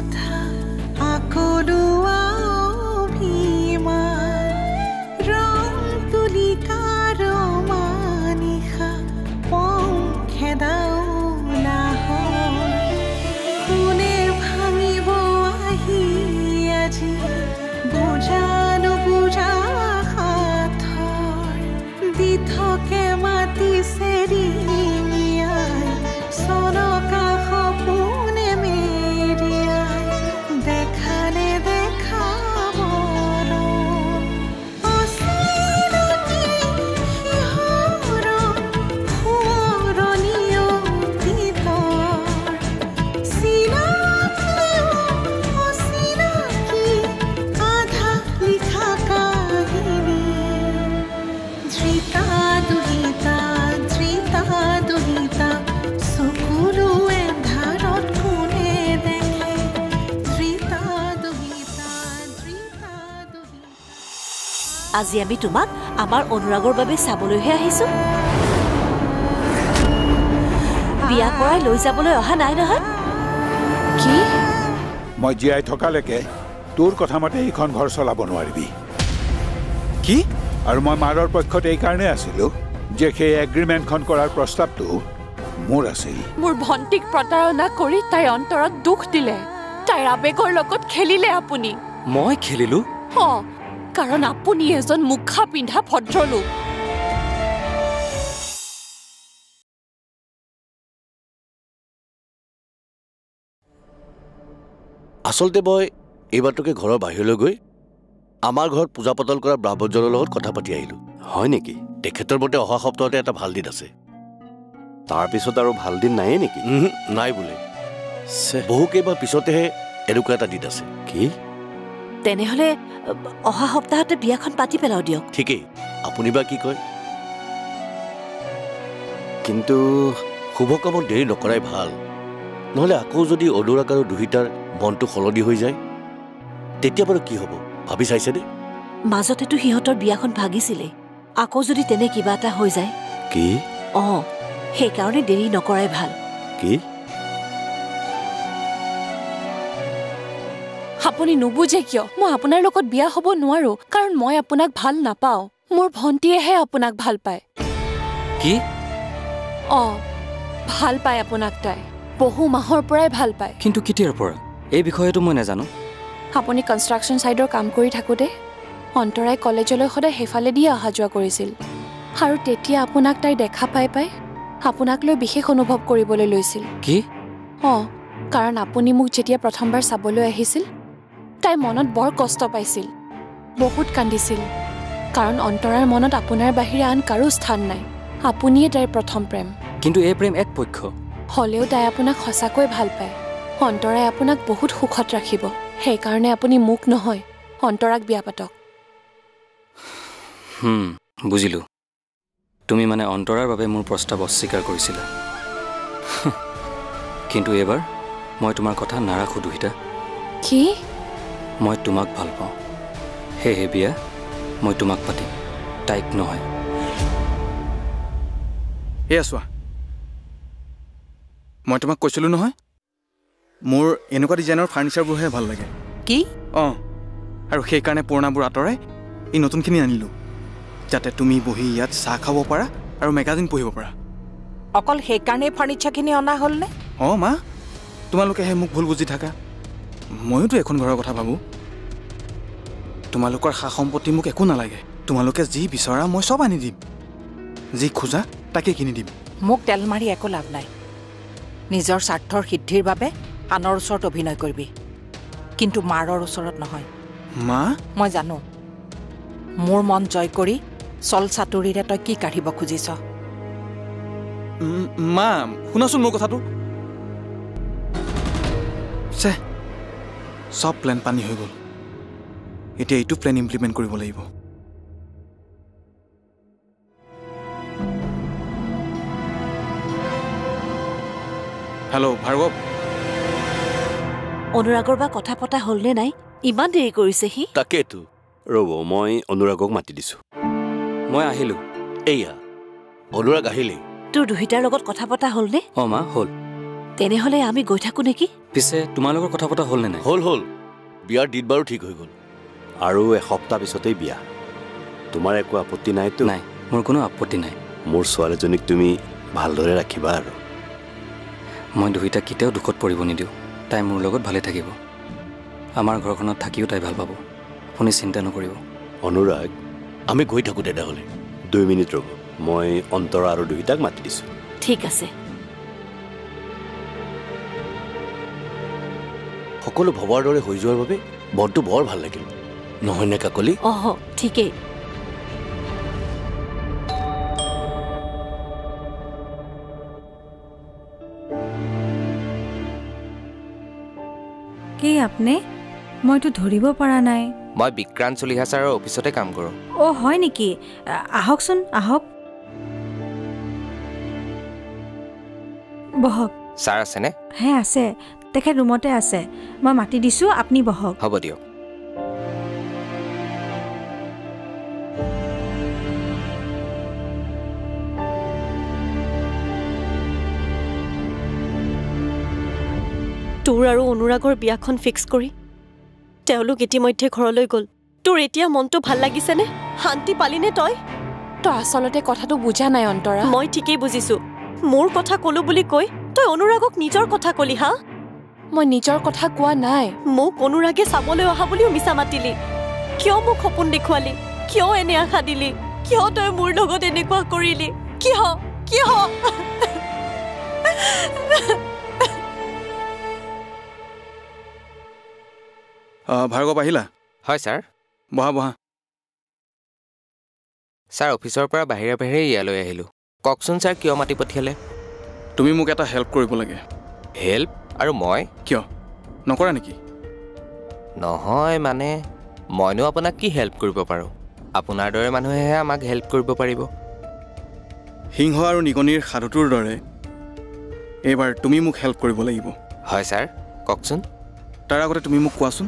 কথা আকলোৱা অভিমান ৰং তুলিকাৰ মানিশা পংখেদাও নাহৰ কোনে ভাঙিব আহি আজি বুজানো বুজা সাথৰ দি থাকে মাতি চেৰিয়াই চনকা সপোনে মেৰিয়াই দেখালে দেখাব অচিনাকি শিহৰণ সোঁৱৰণীয় ভিতৰ চিনাকিও অচিনাকি আধা লিখা কাহিনী ধৃতা দুহিতা চকুলো এন্ধাৰত কোনে দেখে ধৃতা দুহিতা আজি আমি তোমাক আমাৰ অনুৰাগৰ বাবে চাবলৈহে আহিছো বিয়া কৰাই লৈ যাবলৈ অহা নাই নহয় কি মই জীয়াই থকালৈকে তোৰ কথা মতে এইখন ঘৰ চলাব নোৱাৰিবি কি আৰু মই মাৰৰ পক্ষত এই কাৰণে আছিলো যে সেই এগ্ৰিমেণ্টখন কৰাৰ প্ৰস্তাৱটো মোৰ আছিল মোৰ ভণ্টিক প্ৰতাৰণা কৰি তাইৰ অন্তৰত দুখ দিলে তাইৰ আবেগৰ লগত খেলিলে আপুনি মই খেলিলো কাৰণ আপুনি এজন মুখা পিন্ধা ভদ্ৰলোক আচলতে মই এইবাৰটোকে ঘৰৰ বাহিৰলৈ গৈ আমাৰ ঘৰত পূজা পাতল কৰা ব্ৰাহ্মণজনৰ লগত কথা পাতি আহিলো হয় নেকি তেখেতৰ মতে অহা সপ্তাহতে এটা ভাল দিন আছে তাৰপিছত আৰু ভাল দিন নাইয়ে নেকি নাই বোলে বহু কেইবাৰ পিছতেহে এনেকুৱা এটা দিন আছে কি তেনেহলে অহা সপ্তাহতে বিয়াখন পাতি পেলাও দিয়ক ঠিকেই আপুনি বা কি কয় কিন্তু শুভ কামত দেৰি নকৰাই ভাল নহলে আকৌ যদি অনুৰাগ আৰু দুহিতাৰ মনটো সলনি হৈ যায় তেতিয়া বাৰু কি হ'ব ভাবি চাইছেনে মাজতেতো সিহঁতৰ বিয়াখন ভাগিছিলে আকৌ যদি তেনে কিবা এটা হৈ যায় কি সেইকাৰণে দেৰি নকৰাই ভাল কি আপুনি নুবুজে কিয় মই আপোনাৰ লগত বিয়া হ'ব নোৱাৰো কাৰণ মই আপোনাক ভাল নাপাওঁ মোৰ ভণ্টিয়েহে আপোনাক ভাল পায় কি ভাল পায় আপোনাক তাই বহু মাহৰ পৰাই ভাল পায় কিন্তু কেতিয়াৰ পৰা এই বিষয়েটো মই নাজানো আপুনি কনষ্ট্ৰাকশ্যন ছাইডৰ কাম কৰি থাকোঁতে অন্তৰাই কলেজলৈ সদায় সেইফালে দিয়ে অহা যোৱা কৰিছিল আৰু তেতিয়া আপোনাক তাই দেখা পাই আপোনাক লৈ বিশেষ অনুভৱ কৰিবলৈ লৈছিল কি কাৰণ আপুনি মোক যেতিয়া প্ৰথমবাৰ চাবলৈ আহিছিল তাই মনত বৰ কষ্ট পাইছিল বহুত কান্দিছিল কাৰণ অন্তৰাৰ মনত আপোনাৰ বাহিৰে আন কাৰো স্থান নাই আপুনিয়ে তাইৰ প্ৰথম প্ৰেম কিন্তু এই প্ৰেম এক পক্ষ হ'লেও তাই আপোনাক সঁচাকৈ ভাল পায় অন্তৰাই আপোনাক বহুত সুখত ৰাখিব সেইকাৰণে আপুনি মোক নহয় অন্তৰাক বিয়া পাতক বুজিলো তুমি মানে অন্তৰাৰ বাবে মোৰ প্ৰস্তাৱ অস্বীকাৰ কৰিছিলা কিন্তু এবাৰ মই তোমাৰ কথা নাৰাখো দুহিতা কি মই তোমাক ভাল পাওঁ সেয়ে বিয়া মই তোমাক পাতিম তাইক নহয় এয়া চোৱা মই তোমাক কৈছিলো নহয় মোৰ এনেকুৱা ডিজাইনৰ ফাৰ্নিচাৰবোৰহে ভাল লাগে কি আৰু সেইকাৰণে পুৰণাবোৰ আঁতৰাই এই নতুনখিনি আনিলোঁ যাতে তুমি বহি ইয়াত চাহ খাব পাৰা আৰু মেগাজিন পঢ়িব পাৰা অকল সেইকাৰণে ফাৰ্নিচাৰখিনি অনা হ'লনে মা তোমালোকেহে মোক ভুল বুজি থাকা ময়োতো এখন ঘৰৰ কথা ভাবোঁ তোমালোকৰ সা সম্পত্তি মোক একো নালাগে তোমালোকে যি বিচৰা মই চব আনি দিম যি খোজা তাকে কিনি দিম মোক তেল মাৰি একো লাভ নাই নিজৰ স্বাৰ্থৰ সিদ্ধিৰ বাবে আনৰ ওচৰত অভিনয় কৰিবি কিন্তু মাৰৰ ওচৰত নহয় মা মই জানো মোৰ মন জয় কৰি চল চাতুৰিৰে তই কি কাঢ়িব খুজিছ মা শুনাচোন মোৰ কথাটো চব প্লেন পানী হৈ গ'ল এতিয়া এইটো প্লেন ইমপ্লিমেণ্ট কৰিব লাগিব হেল্ল' ভাৰ্গৱ অনুৰাগৰ বা কথা পতা হ'লনে নাই ইমান দেৰি কৰিছে সি তাকেতো ৰ'ব মই অনুৰাগক মাতি দিছোঁ মই আহিলোঁ এয়া অনুৰাগ আহিলেই তোৰ দুহিতাৰ লগত কথা পতা হ'লনে মা হ'ল তেনেহ'লে আমি গৈ থাকোঁ নেকি? পিছে তোমালোকৰ কথা পতা হ'লনে নাই? হ'ল বিয়াৰ ডেট বাৰু ঠিক হৈ গ'ল। আৰু এসপ্তাহ পিছতেই বিয়া। তোমাৰ একো আপত্তি নাইতো? নাই, মোৰ কোনো আপত্তি নাই। মোৰ ছোৱালীজনীক তুমি ভালদৰে ৰাখিবা আৰু। মই দুহিতাক কেতিয়াও দুখত পৰিব নিদিওঁ। তাই মোৰ লগত ভালে থাকিব। আমাৰ ঘৰখনত থাকিও তাই ভাল পাব। আপুনি চিন্তা নকৰিব। অনুৰাগ, আমি গৈ থাকোঁ তেতিয়াহ'লে। 2 মিনিট ৰ'ব, মই অন্তৰা আৰু দুহিতাক মাতি দিছোঁ। ঠিক আছে। সকলো ভবাৰ দৰে হৈ যোৱাৰ বাবে মনটো বৰ ভাল লাগিল, নহয়নে কাকলি? ঠিকেই। কি আপনি? মইতো ধৰিব পৰা নাই। মই বিক্ৰান্ত চলিহা ছাৰৰ অফিচতে কাম কৰোঁ। হয় নেকি? আহকচোন, আহক। বহক। ছাৰ আছেনে? হে আছে, তেখেত ৰুমতে আছে। মই মাতি দিছোঁ, আপুনি বহক। হ'ব দিয়ক। তোৰ আৰু অনুৰাগৰ বিয়াখন ফিক্স কৰি তেওঁলোক ইতিমধ্যে ঘৰলৈ গ'ল। তোৰ এতিয়া মনটো ভাল লাগিছেনে? শান্তি পালিনে তই? তই আচলতে কথাটো বুজা নাই অন্তৰা। মই ঠিকেই বুজিছোঁ। মোৰ কথা ক'লো বুলি কৈ তই অনুৰাগক নিজৰ কথা ক'লি হা? মই নিজৰ কথা কোৱা নাই। মোক অনুৰাগে চাবলৈ অহা বুলিও মিছা মাতিলি। কিয় মোক সপোন দেখুৱালি? কিয় এনে আশা দিলি? কিয় তই মোৰ লগত এনেকুৱা কৰিলি? কিয়? ভাৰ্গৱ আহিলা? হয় ছাৰ। বহা। ছাৰ, অফিচৰ পৰা বাহিৰে বাহিৰে ইয়ালৈ আহিলোঁ। কওকচোন ছাৰ, কিয় মাতি পঠিয়ালে? তুমি মোক এটা হেল্প কৰিব লাগে। হেল্প? আৰু মই? কিয় নকৰা নেকি? নহয় মানে মইনো আপোনাক কি হেল্প কৰিব পাৰোঁ? আপোনাৰ দৰে মানুহেহে আমাক হেল্প কৰিব পাৰিব। সিংহ আৰু নিগনিৰ সাধুটোৰ দৰে এইবাৰ তুমি মোক হেল্প কৰিব লাগিব। হয় ছাৰ, কওকচোন। তাৰ আগতে তুমি মোক কোৱাচোন,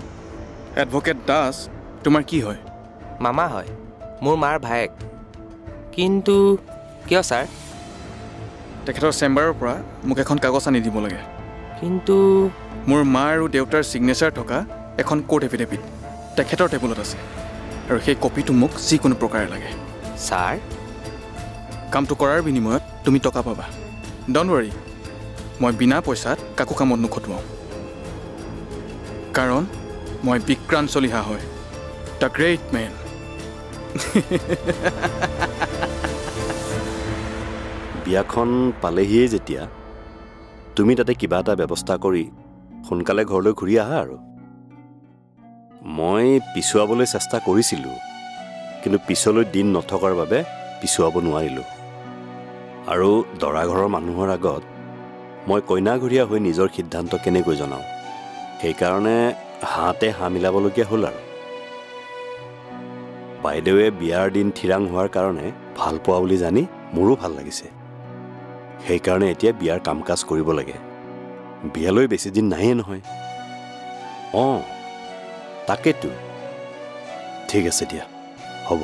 এডভকেট দাস তোমাৰ কি হয়? মামা হয়, মোৰ মাৰ ভায়েক। কিন্তু কিয় ছাৰ? তেখেতৰ চেম্বাৰৰ পৰা মোক এখন কাগজ আনি দিব লাগে। কিন্তু মোৰ মা আৰু দেউতাৰ ছিগনেচাৰ থকা এখন কোৰ্ট এফিডেভিট তেখেতৰ টেবুলত আছে, আৰু সেই কপিটো মোক যিকোনো প্ৰকাৰে লাগে। ছাৰ, কামটো কৰাৰ বিনিময়ত তুমি টকা পাবা। ডণ্ট ৱৰি, মই বিনা পইচাত কাকো কামত নখটুৱাওঁ। কাৰণ মই বিক্ৰান্ত চলিহা হয়, দ্য গ্ৰেট মেন। বিয়াখন পালেহিয়ে যেতিয়া, তুমি তাতে কিবা এটা ব্যৱস্থা কৰি সোনকালে ঘৰলৈ ঘূৰি আহা আৰু। মই পিছুৱাবলৈ চেষ্টা কৰিছিলোঁ, কিন্তু পিছলৈ দিন নথকাৰ বাবে পিছুৱাব নোৱাৰিলোঁ। আৰু দৰাঘৰৰ মানুহৰ আগত মই কইনাঘৰীয়া হৈ নিজৰ সিদ্ধান্ত কেনেকৈ জনাওঁ, সেইকাৰণে হাতে হাঁ মিলাবলগীয়া হ'ল আৰু। বাইদেৱে বিয়াৰ দিন থিৰাং হোৱাৰ কাৰণে ভাল পোৱা বুলি জানি মোৰো ভাল লাগিছে। সেইকাৰণে এতিয়া বিয়াৰ কাম কাজ কৰিব লাগে। বিয়ালৈ বেছি দিন নাইয়ে নহয়। তাকেতো। ঠিক আছে দিয়া, হ'ব।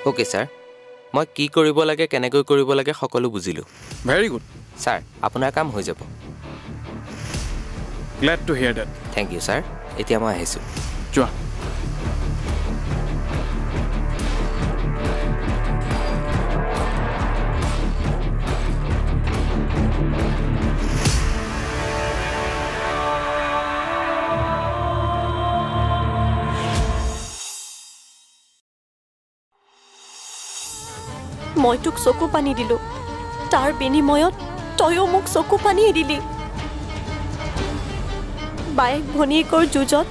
অ'কে ছাৰ, মই কি কৰিব লাগে, কেনেকৈ কৰিব লাগে সকলো বুজিলোঁ। ভেৰি গুড ছাৰ, আপোনাৰ কাম হৈ যাব। Glad to hear that. Thank you sir. এতিয়া মই আহিছোঁ। যোৱা। মই তোক চকু পানী দিলোঁ, তাৰ বিনিময়ত তয়ো মোক চকু পানী দিলি। বায়েক ভনীয়েকৰ যুঁজত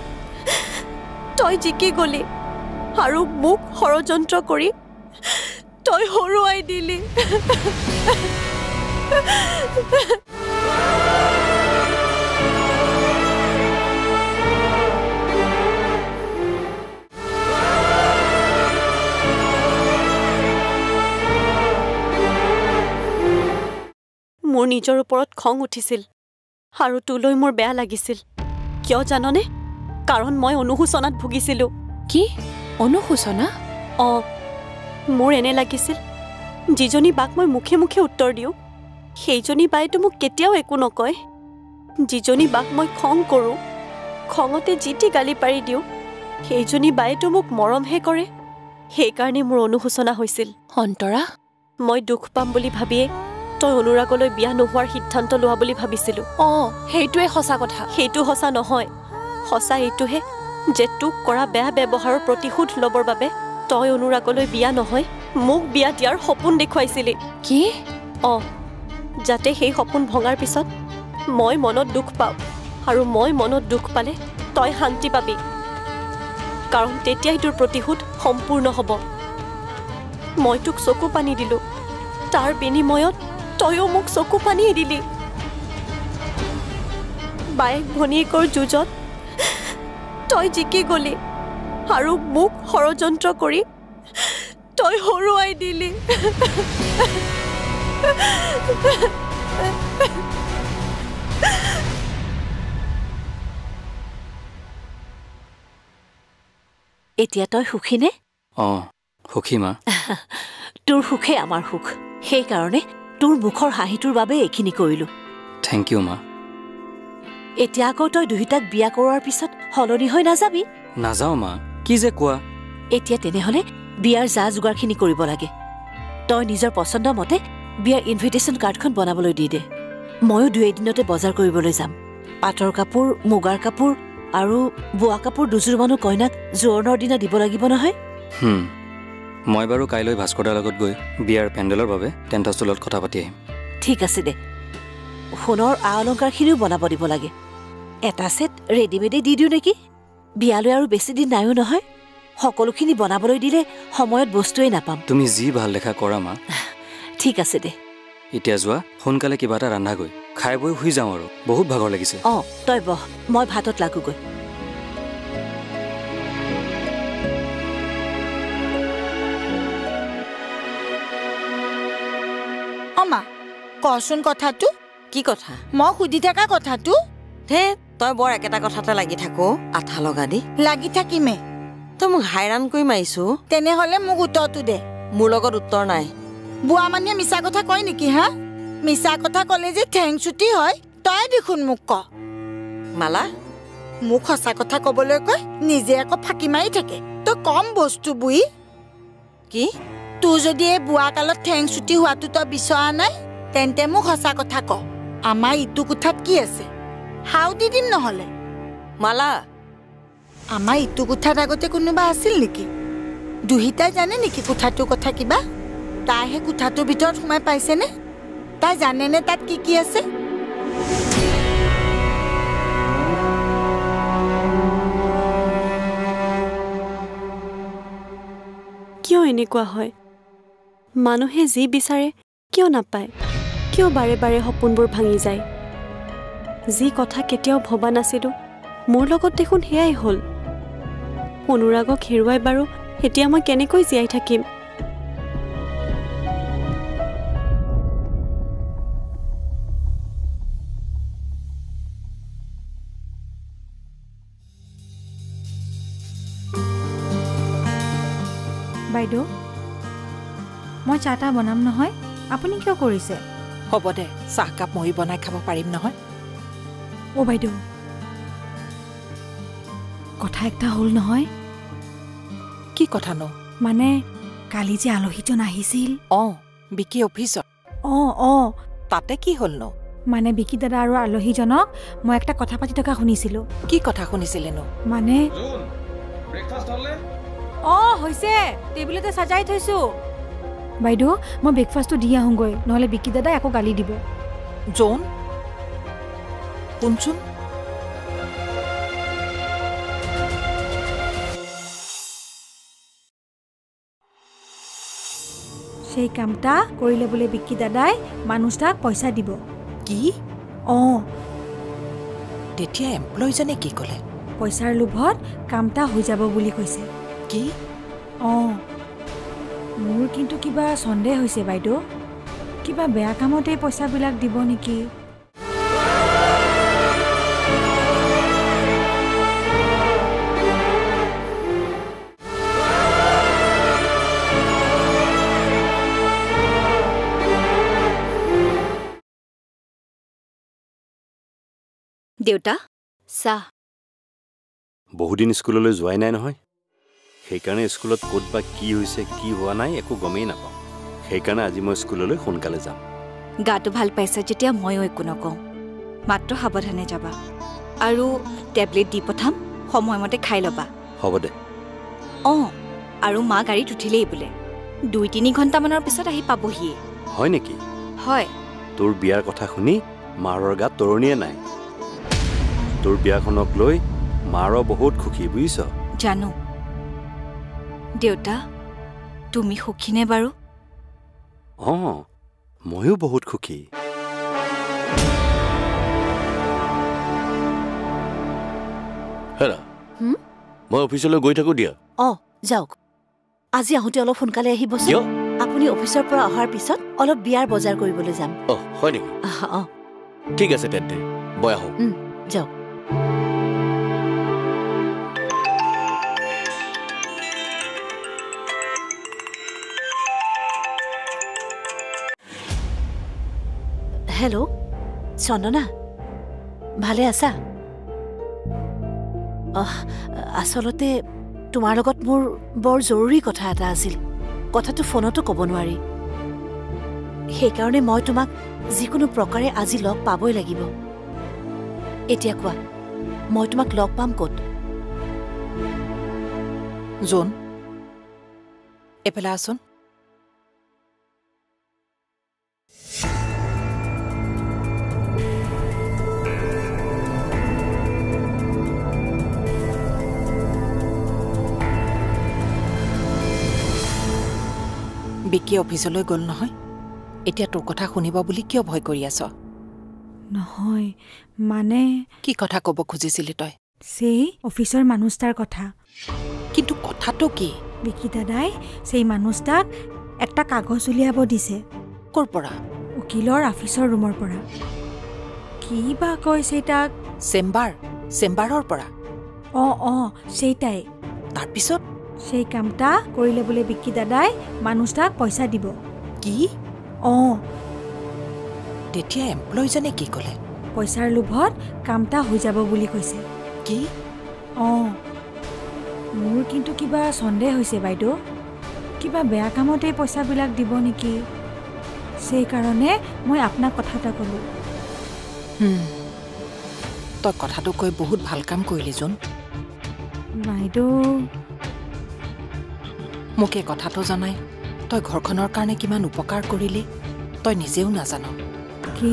তই জিকি গলি, আৰু মোক ষড়যন্ত্ৰ কৰি তই হৰুৱাই দিলি। মোৰ নিজৰ ওপৰত খং উঠিছিল, আৰু তোলৈ মোৰ বেয়া লাগিছিল। কিয় জাননে? কাৰণ মই অনুশোচনাত ভুগিছিলোঁ। কি অনুশোচনা? মোৰ এনে লাগিছিল যিজনী বাক মই মুখে মুখে উত্তৰ দিওঁ সেইজনী বায়েতো মোক কেতিয়াও একো নকয় যিজনী বাক মই খং কৰোঁ খঙতে যিটি গালি পাৰি দিওঁ সেইজনী বায়েতো মোক মৰমহে কৰে সেইকাৰণে মোৰ অনুশোচনা হৈছিল অন্তৰা মই দুখ পাম বুলি ভাবিয়ে তই অনুৰাগলৈ বিয়া নোহোৱাৰ সিদ্ধান্ত লোৱা বুলি ভাবিছিলোঁ সেইটোৱে সঁচা কথা সেইটো সঁচা নহয় সঁচা এইটোহে যে তোক কৰা বেয়া ব্যৱহাৰৰ প্ৰতিশোধ ল'বৰ বাবে তই অনুৰাগলৈ বিয়া নহয় মোক বিয়া দিয়াৰ সপোন দেখুৱাইছিলি কি যাতে সেই সপোন ভঙাৰ পিছত মই মনত দুখ পাওঁ আৰু মই মনত দুখ পালে তই শান্তি পাবি কাৰণ তেতিয়াই তোৰ প্ৰতিশোধ সম্পূৰ্ণ হ'ব মই তোক চকু পানী দিলোঁ তাৰ বিনিময়ত তইও মোক চকু পানীয়ে দিলি বায়েক ভনীয়েকৰ যুঁজত তই জিকি গলি আৰু মোক ষড়যন্ত্ৰ কৰি তই হৰুৱাই দিলি এতিয়া তই সুখীনে সুখী মা তোৰ সুখে আমাৰ সুখ সেইকাৰণে তোৰ মুখৰ হাঁহিটোৰ বাবে এইখিনি কৰিলোঁ থেংক ইউ মা এতিয়া আকৌ তই দুয়োটাক বিয়া কৰোৱাৰ পিছত সলনি হৈ নাযাবি নাযাওঁ মা কি যে কোৱা এতিয়া তেনেহ'লে বিয়াৰ যা যোগাৰখিনি কৰিব লাগে তই নিজৰ পচন্দ মতে বিয়াৰ ইনভিটেশ্যন কাৰ্ডখন বনাবলৈ দি দে ময়ো 2 এদিনতে বজাৰ কৰিবলৈ যাম পাটৰ কাপোৰ মুগাৰ কাপোৰ আৰু বোৱা কাপোৰ দুযোৰমানো কইনাক জোৰোণৰ দিনা দিব লাগিব নহয় মই বাৰু কাইলৈ ভাস্কৰদাৰ লগত গৈ বিয়াৰ পেণ্ডেলৰ বাবে টেণ্ট হাউচৰ লগত কথা পাতি আহিম ঠিক আছে দে সোণৰ অলংকাৰখিনিও বনাব দিব লাগে এটা ছেট ৰেডিমেডেই দি দিওঁ নেকি বিয়ালৈ আৰু বেছি দিন নাইও নহয় সকলোখিনি বনাবলৈ দিলে সময়ত বস্তুৱেই নাপাম তুমি যি ভাল দেখা কৰা মা ঠিক আছে দে এতিয়া যোৱা সোনকালে কিবা এটা ৰান্ধাগৈ খাই বৈ শুই যাওঁ আৰু বহুত ভাগৰ লাগিছে তই বহ মই ভাতত লাগোগৈ মা কচোন কথাটো কি কথা মই সুধি থকা কথাটো হে তই বৰ একেটা কথাতে লাগি থাকো আঠা লগা দি লাগি থাকিমে তই মোক হাইৰাণ কৰি মাৰিছো তেনেহ'লে মোক উত্তৰটো দে মোৰ লগত উত্তৰ নাই বুঢ়া মানুহে মিছা কথা কয় নেকি হা মিছা কথা ক'লে যে ঠেং চুটি হয় তই দেখোন মোক ক মালা মোক সঁচা কথা ক'বলৈ কয় নিজে আকৌ ফাঁকি মাৰি থাকে তই কম বস্তু বুই কি তোৰ যদি এই বুঢ়া কালত ঠেং চুটি হোৱাটো তই বিচৰা নাই তেন্তে মোক সঁচা কথা ক আমাৰ ইটো কোঠাত কি আছে হাও দি দিম নহ'লে মালা আমাৰ ইটো কোঠাত আগতে কোনোবা আছিল নেকি দুহিতাই জানে নেকি কোঠাটোৰ কথা কিবা তাইহে কোঠাটোৰ ভিতৰত সোমাই পাইছেনে তাই জানেনে তাত কি কি আছে কিয় এনেকুৱা হয় মানুহে যি বিচাৰে কিয় নাপায় কিয় বাৰে বাৰে সপোনবোৰ ভাঙি যায় যি কথা কেতিয়াও ভবা নাছিলোঁ মোৰ লগত দেখোন সেয়াই হ'ল অনুৰাগক হেৰুৱাই বাৰু এতিয়া মই কেনেকৈ জীয়াই থাকিম বাইদেউ মই চাহ তাহ বনাম নহয় আপুনি কিয় কৰিছে হ'ব দে চাহকাপ মই বনাই খাব পাৰিম নহয় বাইদেউ কথা একটা হ'ল নহয় কি কথা নো মানে কালি যে আলহীজন আহিছিল বিকি অফিচত তাতে কি হ'ল নো মানে বিকি দাদা আৰু আলহীজনক মই একটা কথা পাতি থকা শুনিছিলোঁ কি কথা শুনিছিলে নো মানে হৈছে টেবুলতে সজাই থৈছোঁ বাইদেউ মই ব্ৰেকফাষ্টটো দি আহোঁগৈ নহ'লে বিকি দাদাই আকৌ গালি দিব জোন শুনচোন সেই কামটা কৰিলে বোলে বিকি দাদাই মানুহটাক পইচা দিব কি তেতিয়া এমপ্লয়জনে কি ক'লে পইচাৰ লোভত কামটা হৈ যাব বুলি কৈছে কি মোৰ কিন্তু কিবা সন্দেহ হৈছে বাইদেউ কিবা বেয়া কামতে পইচাবিলাক দিব নেকি দেউতা চাহ বহুদিন স্কুললৈ যোৱাই নাই নহয় সেইকাৰণে স্কুলত ক'ত বা কি হৈছে কি হোৱা নাই একো গমেই নাপাওঁ সেইকাৰণে আজি মই স্কুললৈ সোনকালে যাম গাটো ভাল পাইছে যেতিয়া ময়ো একো নকওঁ মাত্ৰ সাৱধানে যাবা আৰু টেবলেট দি পঠাম সময়মতে খাই ল'বা হ'ব দে অঁ আৰু মা গাড়ীত উঠিলেই বোলে 2-3 ঘণ্টামানৰ পিছত আহি পাবহিয়ে হয় নেকি হয় তোৰ বিয়াৰ কথা শুনি মাৰৰ গাত তৰণিয়ে নাই তোৰ বিয়াখনক লৈ মাৰো বহুত সুখী বুজিছ জানো দেউতা তুমি সুখীনে বাৰু অঁ ময়ো বহুত সুখী হেৰা মই অফিচলৈ গৈ থাকোঁ দিয়া অঁ যাওক আজি আহোঁতে অলপ সোনকালে আহিবচোন আপুনি অফিচৰ পৰা অহাৰ পিছত অলপ বিয়াৰ বজাৰ কৰিবলৈ যাম অঁ হয় নেকি অঁ ঠিক আছে তেন্তে মই আহোঁ যাওক হেল্ল' চন্দনা ভালে আছা আচলতে তোমাৰ লগত মোৰ বৰ জৰুৰী কথা এটা আছিল কথাটো ফোনতো ক'ব নোৱাৰি সেইকাৰণে মই তোমাক যিকোনো প্ৰকাৰে আজি লগ পাবই লাগিব এতিয়া কোৱা মই তোমাক লগ পাম ক'ত জোন এফালে আছোন বিকি অফিচলৈ গ'ল নহয় এতিয়া তোৰ কথা শুনিব বুলি কিয় ভয় কৰি আছ নহয় মানে কি কথা ক'ব খুজিছিলি তই সেই অফিচৰ মানুহটাৰ কথা কিন্তু কথাটো কি বিকি দাদাই সেই মানুহটাক একটা কাগজ উলিয়াব দিছে ক'ৰ পৰা উকিলৰ অফিচৰ ৰুমৰ পৰা কি বা কৈছে তাক চেম্বাৰৰ পৰা অঁ সেইটাই তাৰপিছত সেই কামটা কৰিলে বোলে বিকি দাদাই মানুহটাক পইচা দিব কি অঁ তেতিয়া এমপ্লয়জনে কি ক'লে পইচাৰ লোভত কামটা হৈ যাব বুলি কৈছে কি অঁ মোৰ কিন্তু কিবা সন্দেহ হৈছে বাইদেউ কিবা বেয়া কামতে পইচাবিলাক দিব নেকি সেইকাৰণে মই আপোনাক কথা এটা ক'লোঁ তই কথাটো কৈ বহুত ভাল কাম কৰিলি জোন বাইদেউ মোক এই কথাটো জনাই তই ঘৰখনৰ কাৰণে কিমান উপকাৰ কৰিলি তই নিজেও নাজান কি